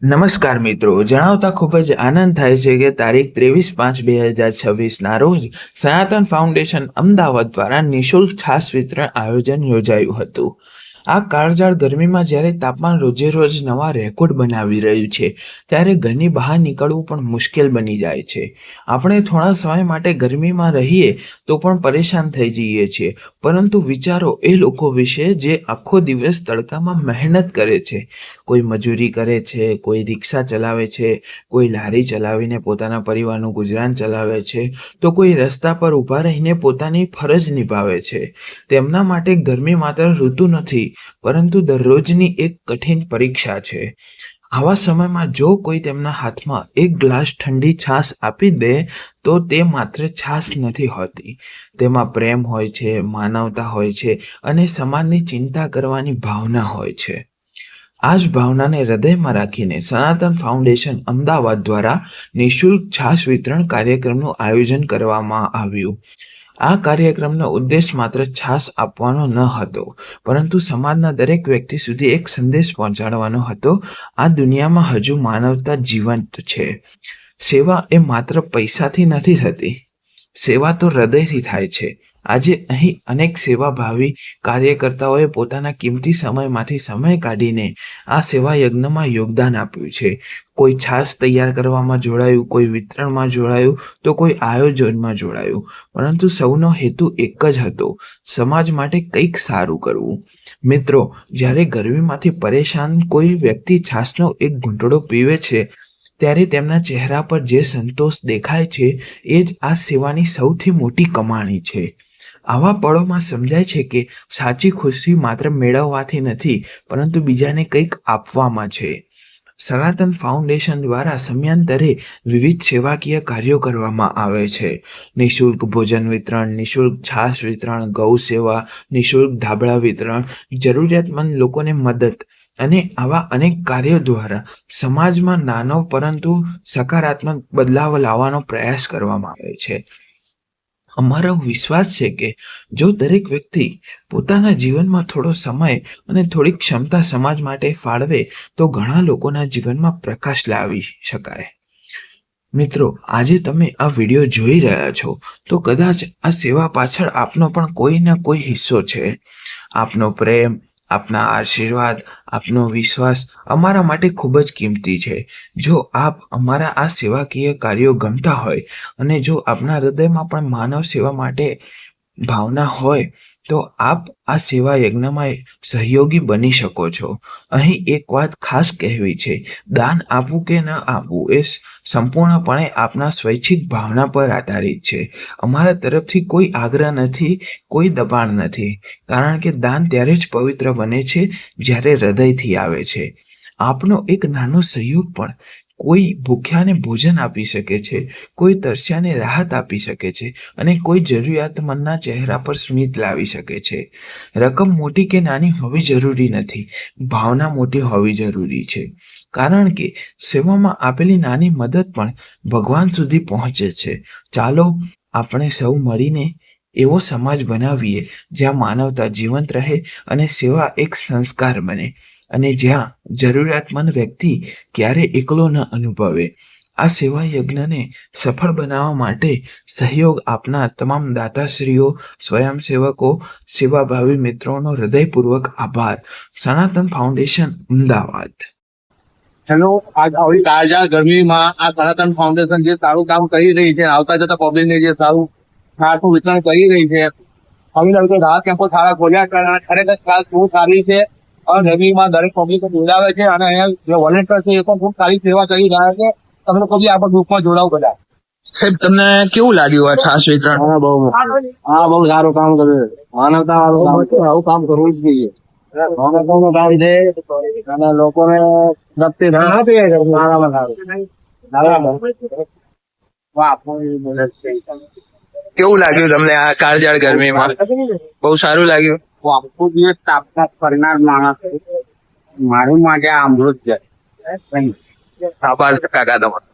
નમસ્કાર મિત્રો, જણાવતા ખૂબ જ આનંદ થાય છે કે તારીખ 23/5/2026ના રોજ સનાતન ફાઉન્ડેશન અમદાવાદ દ્વારા નિઃશુલ્ક છાશ વિતરણ આયોજન યોજાયું હતું. આ કાળઝાળ ગરમીમાં જ્યારે તાપમાન રોજે રોજ નવા રેકોર્ડ બનાવી રહ્યું છે, ત્યારે ઘરની બહાર નીકળવું પણ મુશ્કેલ બની જાય છે. આપણે થોડા સમય માટે ગરમીમાં રહીએ તો પણ પરેશાન થઈ જઈએ છીએ, પરંતુ વિચારો એ લોકો વિશે જે આખો દિવસ તડકામાં મહેનત કરે છે. કોઈ મજૂરી કરે છે, કોઈ રિક્ષા ચલાવે છે, કોઈ લારી ચલાવીને પોતાના પરિવારનું ગુજરાન ચલાવે છે, તો કોઈ રસ્તા પર ઊભા રહીને પોતાની ફરજ નિભાવે છે. તેમના માટે ગરમી માત્ર ઋતુ નથી, પરંતુ દરરોજની એક કઠિન પરીક્ષા છે. આવા સમયમાં જો કોઈ તેમના હાથમાં એક ગ્લાસ ઠંડી છાશ આપી દે તો તે માત્ર છાશ નથી હોતી. તેમાં પ્રેમ હોય છે, માનવતા હોય છે અને સમાજની ચિંતા કરવાની ભાવના હોય છે. આ જ ભાવનાને હૃદયમાં રાખીને સનાતન ફાઉન્ડેશન અમદાવાદ દ્વારા નિઃશુલ્ક છાશ વિતરણ કાર્યક્રમનું આયોજન કરવામાં આવ્યું. આ કાર્યક્રમનો ઉદ્દેશ માત્ર છાશ આપવાનો ન હતો, પરંતુ સમાજના દરેક વ્યક્તિ સુધી એક સંદેશ પહોંચાડવાનો હતો. આ દુનિયામાં હજુ માનવતા જીવંત છે. સેવા એ માત્ર પૈસાથી નથી થતી, સેવા તો હૃદયથી થાય છે. આજે અહીં અનેક સેવાભાવી કાર્યકર્તાઓએ પોતાના કિંમતી સમયમાંથી સમય કાઢીને આ સેવા યજ્ઞમાં યોગદાન આપ્યું છે. કોઈ છાશ તૈયાર કરવામાં જોડાયું, કોઈ વિતરણમાં જોડાયું, તો કોઈ આયોજનમાં જોડાયું, પરંતુ સૌનો હેતુ એક જ હતો: સમાજ માટે કંઈક સારું કરવું. મિત્રો, જ્યારે ગરમીમાંથી પરેશાન કોઈ વ્યક્તિ છાશનો એક ઘૂંટડો પીવે છે, ત્યારે તેમના ચહેરા પર જે સંતોષ દેખાય છે, એ જ આ સેવાની સૌથી મોટી કમાણી છે. આવા પળોમાં સમજાય છે કે સાચી ખુશી માત્ર મેળવવાથી નથી, પરંતુ બીજાને કંઈક આપવામાં છે. સનાતન ફાઉન્ડેશન દ્વારા સમયાંતરે વિવિધ સેવાકીય કાર્યો કરવામાં આવે છે. નિઃશુલ્ક ભોજન વિતરણ, નિઃશુલ્ક છાશ વિતરણ, ગૌ સેવા, નિઃશુલ્ક ધાબળા વિતરણ, જરૂરિયાતમંદ લોકોને મદદ અને આવા અનેક કાર્યો દ્વારા સમાજમાં નાનો પરંતુ સકારાત્મક બદલાવ લાવવાનો પ્રયાસ કરવામાં આવે છે. અમારો વિશ્વાસ છે કે જો દરેક વ્યક્તિ પોતાના જીવનમાં થોડો સમય અને થોડી ક્ષમતા સમાજ માટે ફાળવે તો ઘણા લોકોના જીવનમાં પ્રકાશ લાવી શકાય. મિત્રો, આજે તમે આ વિડીયો જોઈ રહ્યા છો તો કદાચ આ સેવા પાછળ આપનો પણ કોઈ ના કોઈ હિસ્સો છે. આપનો પ્રેમ, આપના આશીર્વાદ, આપનો વિશ્વાસ અમારા માટે ખૂબ જ કિંમતી છે. જો આપ અમારા આ સેવાકીય કાર્યો ગમતા હોય અને જો આપના હૃદયમાં પણ માનવ સેવા માટે ભાવના હોય, તો આપ આ સેવા યજ્ઞમાં સહયોગી બની શકો છો. અહીં એક વાત ખાસ કહેવી છે: દાન આપવું કે ન આપવું એ સંપૂર્ણપણે આપના સ્વૈચ્છિક ભાવના પર આધારિત છે. અમારા તરફથી કોઈ આગ્રહ નથી, કોઈ દબાણ નથી, કારણ કે દાન ત્યારે જ પવિત્ર બને છે જ્યારે હૃદયથી આવે છે. આપનો એક નાનો સહયોગ પણ કોઈ ભૂખ્યાને ભોજન આપી શકે છે, કોઈ તરસ્યાને રાહત આપી શકે છે અને કોઈ જરૂરિયાતમંદના ચહેરા પર સ્મિત લાવી શકે છે. રકમ મોટી કે નાની હોવી જરૂરી નથી, ભાવના મોટી હોવી જરૂરી છે. કારણ કે સેવામાં આપેલી નાની મદદ પણ ભગવાન સુધી પહોંચે છે. ચાલો આપણે સૌ મળીને એવો સમાજ બનાવીએ જ્યાં માનવતા જીવંત રહે અને સેવા એક સંસ્કાર બને, અને જ્યાં જરૂરિયાતમંદ વ્યક્તિ ક્યારે એકલો ન અનુભવે. આ સેવા યજ્ઞને સફળ બનાવવા માટે સહયોગ આપનાર તમામ દાતાશ્રીઓ, સ્વયંસેવકો, સેવાભાવી મિત્રોનો હૃદયપૂર્વક આભાર. સનાતન ફાઉન્ડેશન અમદાવાદ. હેલો, આજ આવી કાળઝાળ ગરમીમાં આ સનાતન ફાઉન્ડેશન જે સારું કામ કરી રહી છે, આવતા જતા પબ્લિકને જે સારું છાશનું વિતરણ કરી રહી છે, અમે લોકો રાહત કેમ્પો સારા ખોલ્યા છે અને ખરેખર છાશ બહુ સારી છે અને ગરમીમાં દરેક પબ્લિકો જોડાવે છે અને અહીંયા જે વોલેન્ટિયર છે એ પણ ખૂબ સારી સેવા કરી રહ્યા છે. તમે લોકો બી આપણા ગ્રુપમાં જોડાવ બધા. સાહેબ, તમને કેવું લાગ્યું આ છાશ વિતરણ? બહુ સારું કામ કર્યું. માનવતા વાળું કામ છે, આવું કામ કરવું જ જોઈએ. માનવતાનું કામ છે અને લોકોને લગતી રાહત એ સારામાં સારું. કેવું લાગ્યું તમને આ કાળઝાળ ગરમીમાં? બહુ સારું લાગ્યું. આખું દિવસ તાપતાપ કરનાર માણસ મારું માટે આ અમૃત છે. આભાર કાકા તમારો.